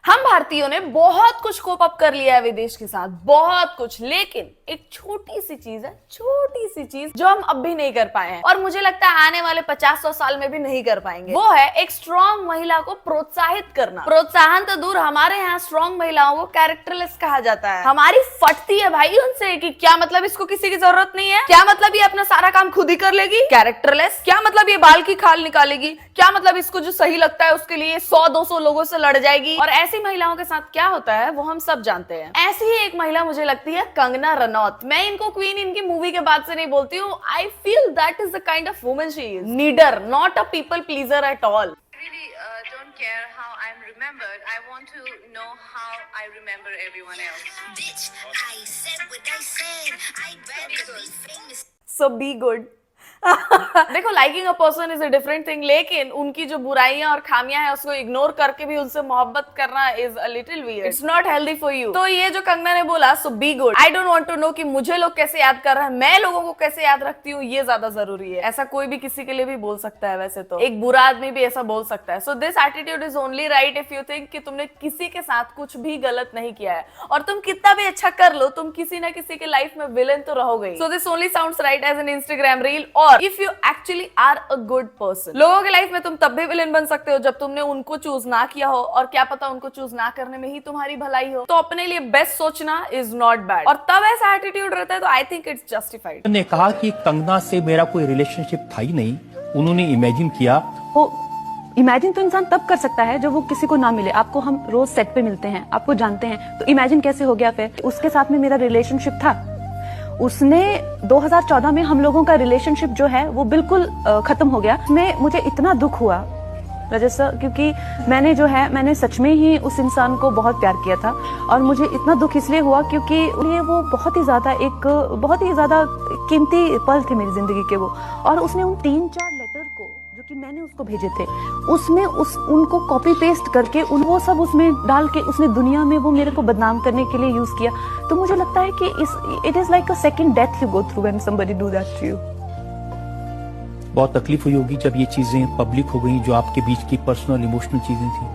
हम भारतीयों ने बहुत कुछ कोप अप कर लिया है विदेश के साथ, बहुत कुछ, लेकिन एक छोटी सी चीज है, छोटी सी चीज जो हम अब भी नहीं कर पाए हैं और मुझे लगता है आने वाले 50-100 साल में भी नहीं कर पाएंगे। वो है एक स्ट्रॉन्ग महिला को प्रोत्साहित करना। प्रोत्साहन तो दूर, हमारे यहाँ स्ट्रॉन्ग महिलाओं को कैरेक्टरलेस कहा जाता है। हमारी फटती है भाई उनसे कि क्या मतलब इसको किसी की जरूरत नहीं है, क्या मतलब ये अपना सारा काम खुद ही कर लेगी, कैरेक्टरलेस, क्या मतलब ये बाल की खाल निकालेगी, क्या मतलब इसको जो सही लगता है उसके लिए 100-200 लोगों से लड़ जाएगी। और ऐसी महिलाओं के साथ क्या होता है वो हम सब जानते हैं। ऐसी ही एक महिला मुझे लगती है कंगना रनौत। मैं इनको क्वीन इनकी मूवी के बाद से नहीं बोलती हूँ। I feel that is the kind of woman she is, नीडर, not a people pleaser at all. Really don't care how I'm remembered. I want to know how I remember everyone else. Bitch, I said what I said. I'd rather be famous. So be good. देखो, liking a person is a different thing, लेकिन उनकी जो बुराइयां और खामियां हैं उसको ignore करके भी उनसे मोहब्बत करना is a little weird. It's not healthy for you. तो ये जो कंगना ने बोला, so be good. I don't want to know कि मुझे लोग कैसे याद कर रहे हैं, मैं लोगों को कैसे याद रखती हूँ, ये ज्यादा जरूरी है। ऐसा कोई भी किसी के लिए भी बोल सकता है, वैसे तो एक बुरा आदमी भी ऐसा बोल सकता है। So this attitude is only right if you think कि तुमने किसी के साथ कुछ भी गलत नहीं किया है, और तुम कितना भी अच्छा कर लो, तुम किसी ना किसी के लाइफ में विलेन तो रहोगे। So this only sounds right as an Instagram reel, और if you actually are a good person. लोगों के लाइफ में तुम तब भी विलेन बन सकते हो जब तुमने उनको चूज ना किया हो, और क्या पता उनको चूज ना करने में ही तुम्हारी भलाई हो। तो अपने लिए बेस्ट सोचना इज नॉट बैड, और तब ऐसा एटीट्यूड रहता है तो आई थिंक इट्स जस्टिफाइड। ने कहा कि कंगना से मेरा कोई रिलेशनशिप था ही नहीं, उन्होंने इमेजिन किया। वो इमेजिन तो इंसान तब कर सकता है जब वो किसी को ना मिले। आपको हम रोज सेट पे मिलते हैं, आपको जानते हैं, तो इमेजिन कैसे हो गया फिर? उसके साथ में मेरा रिलेशनशिप था। उसने 2014 में हम लोगों का रिलेशनशिप जो है वो बिल्कुल खत्म हो गया। उसमें मुझे इतना दुख हुआ रजत सर, क्योंकि मैंने सच में ही उस इंसान को बहुत प्यार किया था, और मुझे इतना दुख इसलिए हुआ क्योंकि वो बहुत ही ज्यादा कीमती पल थे मेरी जिंदगी के वो। और उसने उन 3-4 लेटर को जो कि मैंने उसको भेजे थे, उसमें उनको कॉपी पेस्ट करके वो सब उसमें डाल के उसने दुनिया में वो मेरे को बदनाम करने के लिए यूज किया। तो मुझे लगता है कि it is like a second death you go through when somebody do that to you. बहुत तकलीफ हुई होगी जब ये चीजें पब्लिक हो गई, जो आपके बीच की पर्सनल इमोशनल चीजें थी।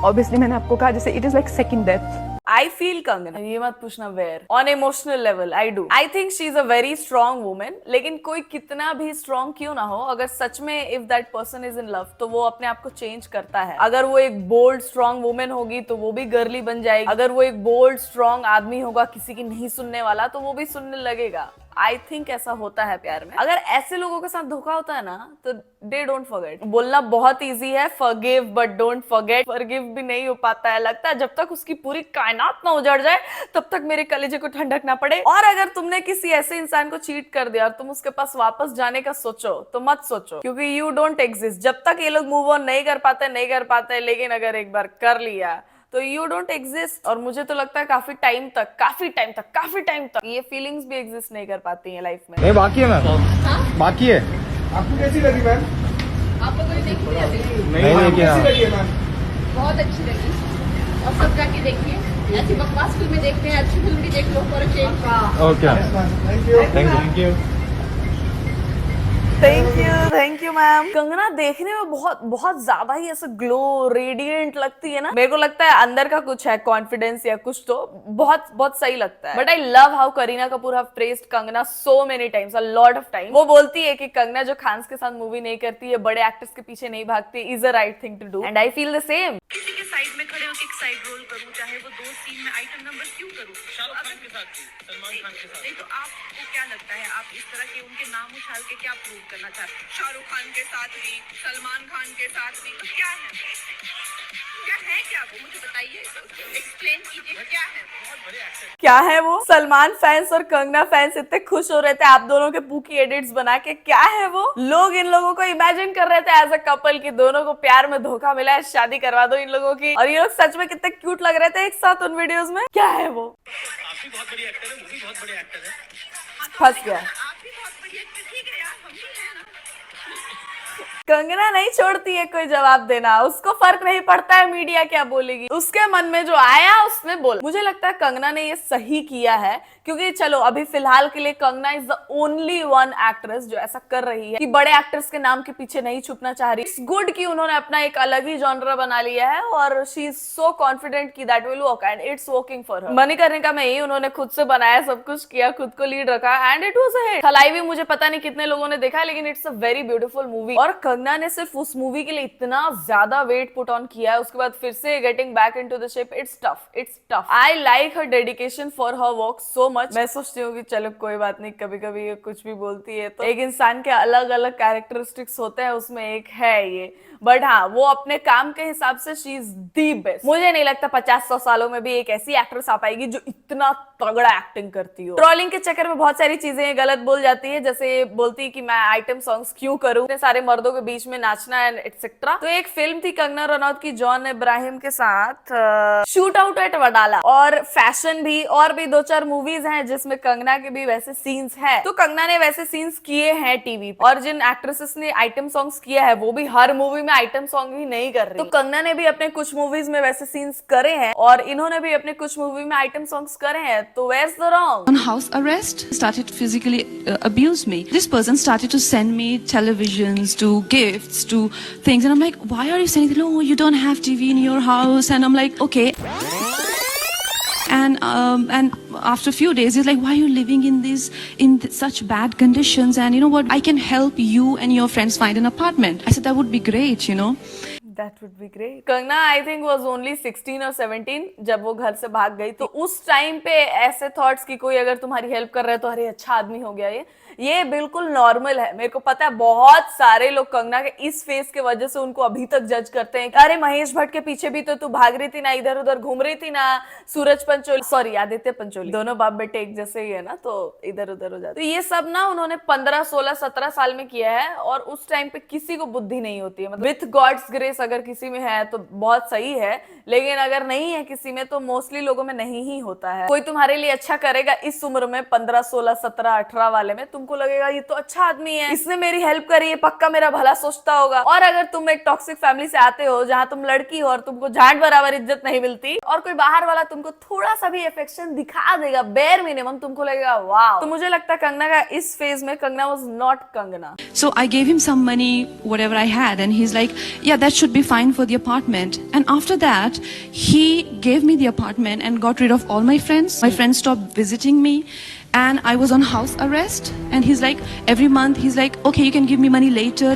ऑब्वियसली मैंने आपको कहा जैसे it is like second death. I feel Kangana, ये मत पूछना where, on emotional level I do. I think she is a very strong women, लेकिन कोई कितना भी स्ट्रॉन्ग क्यों ना हो, अगर सच में if that person is in love तो वो अपने आप को चेंज करता है। अगर वो एक बोल्ड स्ट्रॉन्ग वुमेन होगी तो वो भी गर्ली बन जाएगी। अगर वो एक बोल्ड स्ट्रॉन्ग आदमी होगा, किसी की नहीं सुनने वाला, तो वो भी सुनने लगेगा। आई थिंक ऐसा होता है प्यार में। अगर ऐसे लोगों के साथ धोखा होता है ना, तो दे डोंट फॉरगेट। बोलना बहुत इजी है, forgive but don't forget. Forgive भी नहीं हो पाता है। लगता है जब तक उसकी पूरी कायनात ना उजड़ जाए तब तक मेरे कलेजे को ठंडक ना पड़े। और अगर तुमने किसी ऐसे इंसान को चीट कर दिया और तुम उसके पास वापस जाने का सोचो तो मत सोचो, क्योंकि यू डोंट एग्जिस्ट। जब तक ये लोग मूव ऑन नहीं कर पाते, लेकिन अगर एक बार कर लिया तो यू डोंट एग्जिस्ट। और मुझे तो लगता है काफी टाइम तक ये फीलिंग्स भी एग्जिस्ट नहीं कर पाती हैं लाइफ में। नहीं, बाकी है मैम, बाकी है। आपको कैसी लगी मैम? आपको कोई देखी नहीं अभी? नहीं देखी कैसी मैम। लगी है मैम? बहुत अच्छी लगी, और सब जाके देखिए। ऐसी बकवास फिल्में देखते हैं, अच्छी फिल्म भी देख लो for a change. Okay, thank you. Thank you ma'am. Kangana देखने में बहुत ज्यादा ही ऐसा ग्लो रेडिएंट लगती है ना। मेरे को लगता है अंदर का कुछ है, कॉन्फिडेंस या कुछ, तो बहुत सही लगता है। But I love how Kareena Kapoor have praised Kangana so many times, a lot of time. वो बोलती है कि कंगना जो खान्स के साथ मूवी नहीं करती है, बड़े एक्टर्स के पीछे नहीं भागती, is a right thing to do, and I feel the same. किसी के साइड में खड़े होकर एक साइड रोल करूं, चाहे वो 2 सीन में आइटम नंबर क्यों करूं? शाहरुख खान के साथ भी, सलमान खान के साथ। नहीं तो आपको क्या लगता है, आप इस तरह के उनके नाम उछाल के क्या प्रूव करना चाहते हैं? शाहरुख खान के साथ भी, सलमान खान के साथ भी, तो क्या है क्या वो मुझे बताइए, एक्सप्लेन कीजिए क्या है। बहुत बड़े एक्टर क्या है वो? सलमान फैंस और कंगना फैंस इतने खुश हो रहे थे आप दोनों के पूकी एडिट्स बना के। क्या है वो? लोग इन लोगों को इमेजिन कर रहे थे एज अ कपल कि दोनों को प्यार में धोखा मिला है, शादी करवा दो इन लोगों की। और ये लोग सच में कितने क्यूट लग रहे थे एक साथ उन वीडियोस में। क्या है वो? आप भी बहुत बड़ी एक्टर है, वो भी बहुत बड़े एक्टर है। फंस गया। आप भी बहुत बड़ी एक्टर, ठीक है यार, हम भी हैं ना। कंगना नहीं छोड़ती है कोई जवाब देना, उसको फर्क नहीं पड़ता है मीडिया क्या बोलेगी, उसके मन में जो आया उसने बोला। मुझे लगता है कंगना ने ये सही किया है, क्योंकि चलो अभी फिलहाल के लिए Kangana is the only one actress जो ऐसा कर रही है कि बड़े एक्टर्स के नाम के पीछे नहीं छुपना चाह रही। इट्स गुड कि उन्होंने अपना एक अलग ही जॉनरा बना लिया है और शी इज सो कॉन्फिडेंट कि that will work and it's working for her. Manikarnika में ही उन्होंने खुद से बनाया, सब कुछ किया, खुद को लीड रखा and it was a hit. खलाई भी मुझे पता नहीं कितने लोगों ने देखा, लेकिन it's a very beautiful movie और कंगना ने सिर्फ उस मूवी के लिए इतना ज्यादा वेट पुट ऑन किया है, उसके बाद फिर से getting back into the ship. It's tough. I like her dedication for her work so much. मैं सोचती हूँ कि चलो कोई बात नहीं, कभी कभी ये कुछ भी बोलती है तो एक इंसान के अलग अलग कैरेक्टरिस्टिक्स होते हैं, उसमें एक है ये। बट हाँ, वो अपने काम के हिसाब से शी इज दी बेस्ट। मुझे नहीं लगता 50-100 सालों में भी एक ऐसी एक्ट्रेस आ पाएगी जो इतना तगड़ा एक्टिंग करती हो। ट्रोलिंग के चक्कर में बहुत सारी चीजें गलत बोल जाती है, जैसे बोलती है कि मैं आइटम सॉन्ग्स क्यों करूं, इतने सारे मर्दों के बीच में नाचना एंड एटसेट्रा। तो एक फिल्म थी कंगना रनौत की जॉन इब्राहिम के साथ, शूट आउट एट वडाला, और फैशन भी, और भी 2-4 मूवीज हैं जिसमें कंगना के भी वैसे सीन्स है। तो कंगना ने वैसे सीन्स किए हैं टीवी पर, और जिन एक्ट्रेसेस ने आइटम सॉन्ग्स किया है वो भी हर मूवी में आइटम सॉन्ग ही नहीं कर रही। तो कंगना ने भी अपने कुछ मूवीज में वैसे सीन्स करे हैं और इन्होंने भी अपने कुछ मूवी में आइटम सॉन्ग्स करे हैं, तो where's the wrong? On house arrest, started physically abuse me. This person started to send me televisions, to gifts, to things, and I'm like, why are you sending? No, you don't have TV in your house, and I'm like, okay. And after a few days, he's like, why are you living in such bad conditions? And you know what? I can help you and your friends find an apartment. I said, that would be great, you know. That would be great. Kangana I think was only 16 or 17 जब वो घर से भाग गई। तो उस time पे ऐसे थॉट्स कि कोई अगर तुम्हारी हेल्प कर रहा है तो अरे अच्छा आदमी हो गया, ये बिल्कुल नॉर्मल है। मेरे को पता है बहुत सारे लोग कंगना के इस फेस के वजह से उनको अभी तक जज करते हैं, अरे महेश भट्ट के पीछे भी तो तू भाग रही थी ना, इधर उधर घूम रही थी ना, सूरज पंचोली, सॉरी आदित्य पंचोली, दोनों बाप बेटे एक जैसे ही है ना, तो इधर उधर हो जाते। तो ये सब ना उन्होंने 15, 16, 17 साल में किया है और उस टाइम पे किसी को बुद्धि नहीं होती है। मतलब विथ गॉड्स ग्रेस अगर किसी में है तो बहुत सही है, लेकिन अगर नहीं है किसी में तो मोस्टली लोगों में नहीं ही होता है। कोई तुम्हारे लिए अच्छा करेगा इस उम्र में 15, 16, 17, 18 वाले में, तुमको लगेगा ये तो अच्छा आदमी है, इसने मेरी हेल्प करी है, पक्का मेरा भला सोचता होगा। और अगर तुम एक टॉक्सिक फैमिली से आते हो जहां तुम लड़की हो और तुमको झाट बराबर इज्जत नहीं मिलती और कोई बाहर वाला तुमको थोड़ा सा भी अफेक्शन दिखा देगा, बेयर मिनिमम, तुमको लगेगा वाव। तो मुझे लगता है कंगना का इस फेज में Kangana was not Kangana. So I gave him some money, whatever I had, and he's like, yeah, that should be fine for the apartment. And after that, he gave me the apartment and got rid of all my friends. My friends stopped visiting me. And I was on house arrest, and he's like, every month he's like, okay, you can give me money later,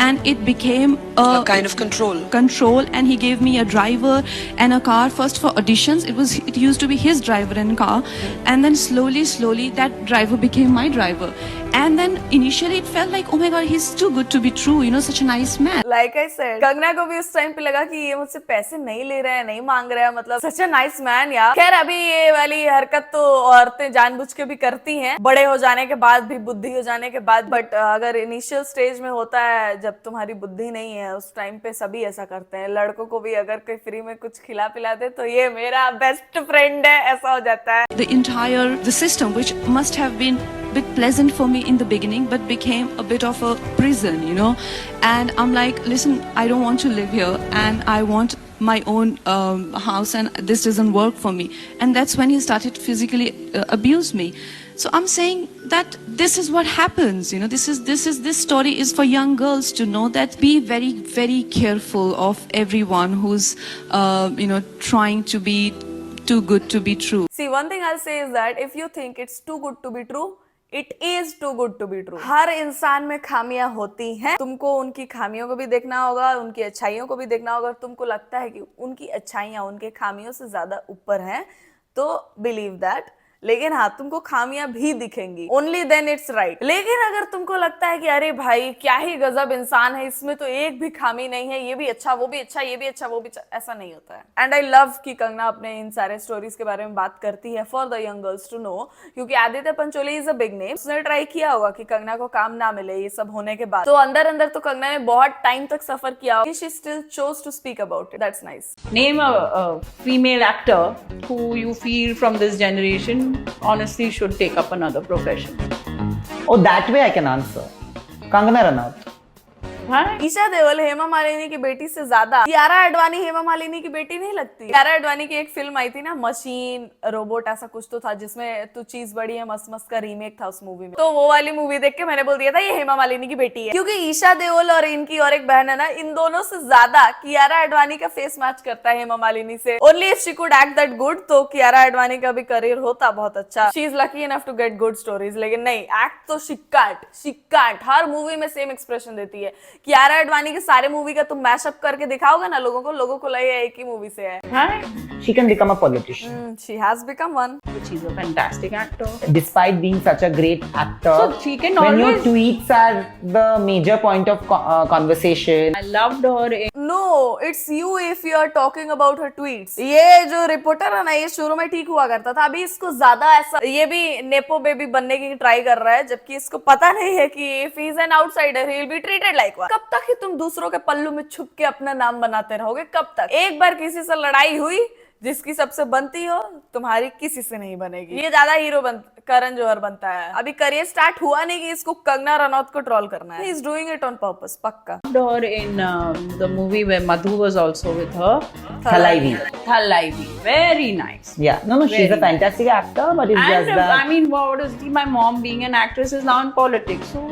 and it became a kind of control, and he gave me a driver and a car. First for auditions, it used to be his driver and car, and then slowly that driver became my driver. And then initially it felt like, oh my god, he's too good to be true, you know, such a nice man. Like I said, Kangana को भी उस time पे लगा कि ये मुझसे पैसे नहीं ले रहा है, नहीं मांग रहा है, मतलब such a nice man यार। खैर अभी ये वाली हरकत तो औरतें जानबूझ के भी करती हैं, बड़े हो जाने के बाद भी, बुद्धि हो जाने के बाद। बट अगर इनिशियल स्टेज में होता है जब तुम्हारी बुद्धि नहीं है, उस टाइम पे सभी ऐसा करते हैं। लड़कों को भी अगर कोई फ्री में कुछ खिला पिला दे तो ये मेरा बेस्ट फ्रेंड है, ऐसा हो जाता है। The system which must have been bit pleasant for me in the beginning but became a bit of a prison, you know. And I'm like, listen, I don't want to live here and I want my own house, and this doesn't work for me. And that's when he started physically abuse me. So I'm saying that this is what happens, you know. This story is for young girls to know that be very, very careful of everyone who's you know, trying to be too good to be true. See, one thing I'll say is that if you think it's too good to be true, it is too good to be true. हर इंसान में खामियां होती हैं, तुमको उनकी खामियों को भी देखना होगा, उनकी अच्छाइयों को भी देखना होगा। तुमको लगता है कि उनकी अच्छाइयां उनके खामियों से ज्यादा ऊपर हैं तो बिलीव दैट, लेकिन हाँ तुमको खामियां भी दिखेंगी, ओनली देन इट्स राइट। लेकिन अगर तुमको लगता है कि अरे भाई क्या ही गजब इंसान है, इसमें तो एक भी खामी नहीं है, ये भी अच्छा, वो भी अच्छा, ये भी अच्छा, वो भी अच्छा, ऐसा नहीं होता है। एंड आई लव कि कंगना अपने इन सारे स्टोरीज के बारे में बात करती है for the young girls to know, क्योंकि Aditya Pancholi is a big name. उसने ट्राई किया होगा कि कंगना को काम ना मिले ये सब होने के बाद, तो अंदर अंदर तो कंगना ने बहुत टाइम तक सफर किया होगा। She still chose to speak about it, that's nice. Name a female actor who you feel from this generation honestly should take up another profession. Oh, that way I can answer. Kangana Ranaut. हाँ? ईशा देओल हेमा मालिनी की बेटी से ज्यादा कियारा आडवाणी हेमा मालिनी की बेटी नहीं लगती। कियारा आडवाणी की एक फिल्म आई थी ना, मशीन रोबोट ऐसा कुछ तो था, जिसमें तू चीज बड़ी है मस्त मस्त का रीमेक था उस मूवी में। तो वो वाली मूवी देख के मैंने बोल दिया था ये हेमा मालिनी की बेटी है, क्योंकि ईशा देओल और इनकी और एक बहन है ना, इन दोनों से ज्यादा कियारा आडवाणी का फेस मैच करता है हेमा मालिनी से। Only if she could act that good, तो कियारा आडवाणी का भी करियर होता बहुत अच्छा। She is lucky enough to get good stories, लेकिन नहीं, एक्ट तो शिक्काट हर मूवी में सेम एक्सप्रेशन देती है। कियारा आडवाणी के सारे मूवी का तुम मैशअप करके दिखाओगे ना लोगों को लगेगा एक ही मूवी से है। Hi. She can become a politician. She has become one. She's a fantastic actor. Despite being such a great actor, So she can when your always- tweets are the major point of conversation. I loved her in No, it's you if you are talking about her tweets. ये जो reporter है ना, ये शुरू में ठीक हुआ करता था, अभी इसको ज्यादा ऐसा, ये भी नेपो बेबी बनने की ट्राई कर रहा है, जबकि इसको पता नहीं है कि if he is an outsider, he will be treated like one. कब तक ही तुम दूसरों के पल्लू में छुप के अपना नाम बनाते रहोगे? कब तक? एक बार किसी से लड़ाई हुई जिसकी सबसे बनती हो, तुम्हारी किसी से नहीं बनेगी। ये ज्यादा हीरो करण जौहर बनता है, अभी करियर स्टार्ट हुआ नहीं कि इसको कंगना रनौत को ट्रोल करना है। He is doing it on purpose, पक्का। her in the movie where Madhu was also with her. Thalaivi. Thalaivi. Very nice. Yeah, no, she's a Very. fantastic actor, but it's And just that I mean, what is my mom being an actress is now in politics, so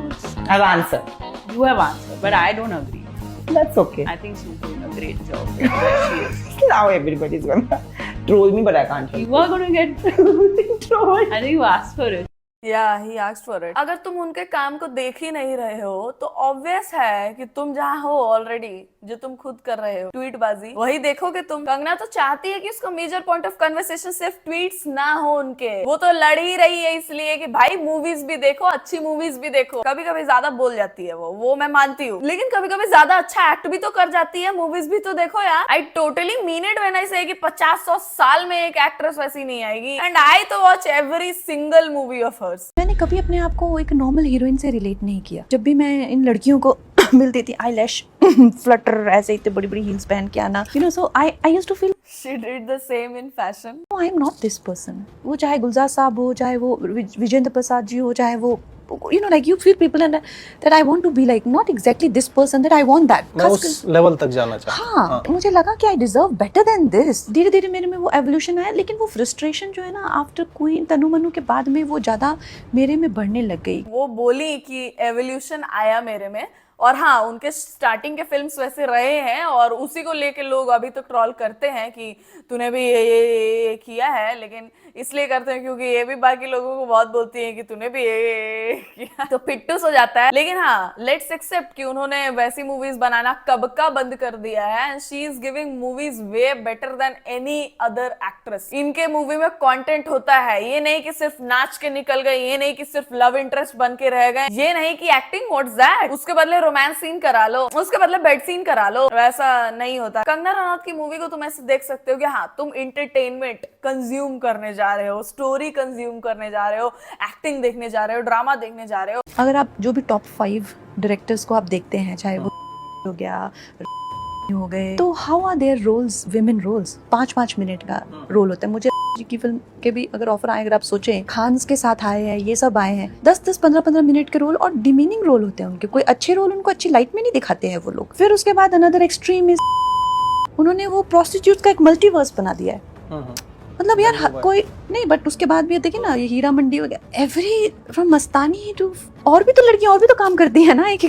I've answered. you have answered, but I don't agree. That's okay. I think she's doing a great job. Where she is. Now everybody's gonna troll me, but I can't. You are going to get trolled. I think you asked for it. Yeah, he asked for it. अगर तुम उनके काम को देख ही नहीं रहे हो तो ऑब्वियस है कि तुम जहाँ हो ऑलरेडी, जो तुम खुद कर रहे हो ट्वीट बाजी, वही देखोगे तुम। कंगना तो चाहती है कि उसका मेजर पॉइंट ऑफ कन्वर्सेशन सिर्फ ट्वीट्स ना हो उनके, वो तो लड़ ही रही है इसलिए कि भाई मूवीज भी देखो, अच्छी मूवीज भी देखो। कभी कभी ज्यादा बोल जाती है वो मैं मानती हूँ, लेकिन कभी कभी ज्यादा अच्छा एक्ट भी तो कर जाती है। मूवीज भी तो देखो यार। I totally mean it when I से कि 50-100 साल में एक एक्ट्रेस वैसी नहीं आएगी। एंड आई तो watch every single movie of hers. मैंने कभी अपने आप को एक नॉर्मल हीरोइन से रिलेट नहीं किया। जब भी मैं इन लड़कियों को मिलती थी, आई लैश फ्लटर, ऐसे इतने बड़ी बड़ी हील्स पहन के आना, you know, so I used to feel She did the same in fashion. I am not this person. वो चाहे गुलजार साहब हो, चाहे वो विजेंद्र प्रसाद जी हो, चाहे वो you know, like you feel people and that I want to be like, not exactly this person, that I want that. मैं उस लेवल तक जाना चाहता हूँ। हाँ, मुझे लगा कि I deserve better than this. धीरे धीरे मेरे में वो एवोल्यूशन आया, लेकिन वो फ्रस्ट्रेशन जो है ना, आफ्टर क्वीन तनु मनु के बाद में वो ज्यादा मेरे में बढ़ने लग गई। वो बोली कि एवोल्यूशन आया मेरे में, और हाँ, उनके स्टार्टिंग के फिल्म्स वैसे रहे हैं और उसी को लेके लोग अभी तो ट्रोल करते हैं कि तूने भी ये किया है, लेकिन इसलिए करते हैं क्योंकि ये भी बाकी लोगों को बहुत बोलती है कि तूने भी ये किया, तो पिट्टूस हो जाता है। लेकिन हाँ, लेट्स एक्सेप्ट कि उन्होंने वैसी मूवीज बनाना कब का बंद कर दिया है, and she is giving movies way better than any other actress. इनके मूवी में कंटेंट होता है, ये नहीं कि सिर्फ नाच के निकल गए, ये नहीं कि सिर्फ लव इंटरेस्ट बन के रह गए, ये नहीं कि एक्टिंग व्हाट्स दैट, उसके बदले रोमांस सीन करा लो, उसके बदले बेड सीन करा लो, वैसा नहीं होता। कंगना रनौत की मूवी को तुम ऐसे देख सकते हो कि हाँ, तुम इंटरटेनमेंट कंज्यूम करने जा रहे हो, स्टोरी कंज्यूम करने जा रहे हो, एक्टिंग देखने जा रहे हो, ड्रामा देखने जा रहे हो। अगर आप जो भी टॉप 5 डायरेक्टर्स को आप देखते हैं, चाहे वो हो गया, हो गए, तो how are their roles, women roles 5-5 minute का रोल होता है। मुझे जी की फिल्म के भी अगर ऑफर आए, अगर आप सोचें, खान्स के साथ आए हैं, ये सब आए हैं, 10-10, 15-15 मिनट के रोल, और डिमीनिंग रोल होते हैं उनके। कोई अच्छे रोल उनको अच्छी लाइट में नहीं दिखाते हैं वो लोग। फिर उसके बाद अनदर एक्सट्रीम इज, उन्होंने वो प्रोस्टिट्यूट का एक मल्टीवर्स बना दिया है। मतलब यार कोई नहीं, बट उसके बाद भी देखिए ना, ये हीरा मंडी हो गया, एवरी फ्रॉम मस्तानी टू, और भी तो लड़कियां और भी तो काम करती है ना। एक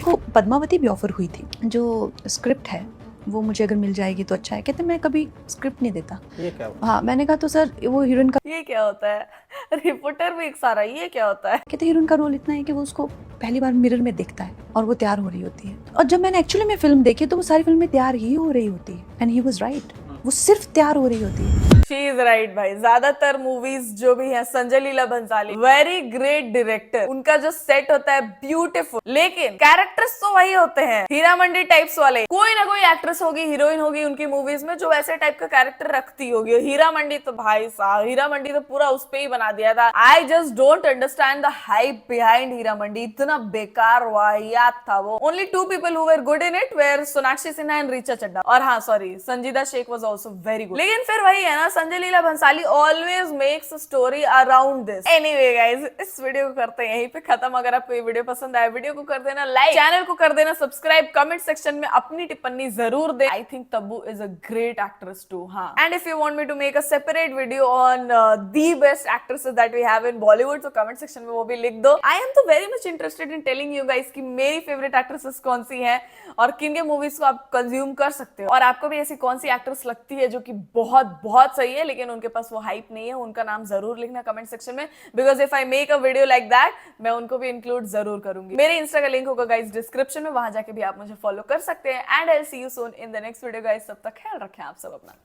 को पद्मावती भी ऑफर हुई थी, जो स्क्रिप्ट है वो मुझे अगर मिल जाएगी तो अच्छा है। कहते मैं कभी स्क्रिप्ट नहीं देता। ये क्या हुआ? हाँ, मैंने कहा तो सर वो हीरोइन का, ये क्या होता है? रिपोर्टर भी एक सारा, ये क्या होता है? कहते हीरोइन का रोल इतना है कि वो उसको पहली बार मिरर में देखता है और वो तैयार हो रही होती है। और जब मैंने एक्चुअली में फिल्म देखी तो वो सारी फिल्म में तैयार ही हो रही होती है, एंड ही वाज राइट, वो सिर्फ तैयार हो रही होती है। She is right भाई। ज्यादातर मूवीज जो भी है, Sanjay Leela Bhansali very great director, उनका जो सेट होता है ब्यूटीफुल, लेकिन कैरेक्टर्स तो वही होते हैं हीरा मंडी टाइप्स वाले। कोई ना कोई एक्ट्रेस होगी, हीरोइन होगी उनकी मूवीज में जो वैसे टाइप का कैरेक्टर रखती होगी। हीरा मंडी तो भाई साहब, हीरा मंडी तो पूरा उस पे ही बना दिया था। I just don't understand the hype behind Heera Mandi. इतना बेकार वाहियात था वो। Only 2 people who were good in it were Sonakshi Sinha and Richa Chadha, और हाँ sorry, Sanjeeda Shaikh was also very good. लेकिन फिर वही है ना, Sanjay Leela Bhansali always makes a story around this. Anyway guys, इस वीडियो को करते हैं यहीं पे खत्म। अगर आपको ये वीडियो पसंद आया, वीडियो को कर देना लाइक, चैनल को कर देना सब्सक्राइब, कमेंट सेक्शन में अपनी टिप्पणी जरूर दे। I think Tabbu is a great actress too. हाँ, and if you want me to make a separate video on the best actresses that we have in Bollywood, तो कमेंट सेक्शन में वो भी लिख दो। आई एम तो very much interested in telling you guys कि मेरी फेवरेट एक्ट्रेसेस कौन सी हैं और किन के मूवीज को आप कंज्यूम कर सकते हो, और आपको भी ऐसी कौन सी एक्ट्रेस लगती है जो कि बहुत बहुत सही है लेकिन उनके पास वो हाइप नहीं है, उनका नाम जरूर लिखना कमेंट सेक्शन में, because if I make a video like that मैं उनको भी इंक्लूड जरूर करूंगी। मेरे इंस्टा का लिंक होगा गाइस डिस्क्रिप्शन में, वहां जाके भी आप मुझे फॉलो कर सकते हैं। And I will see you soon in the next video guys. तब तक ख्याल रखें आप सब अपना।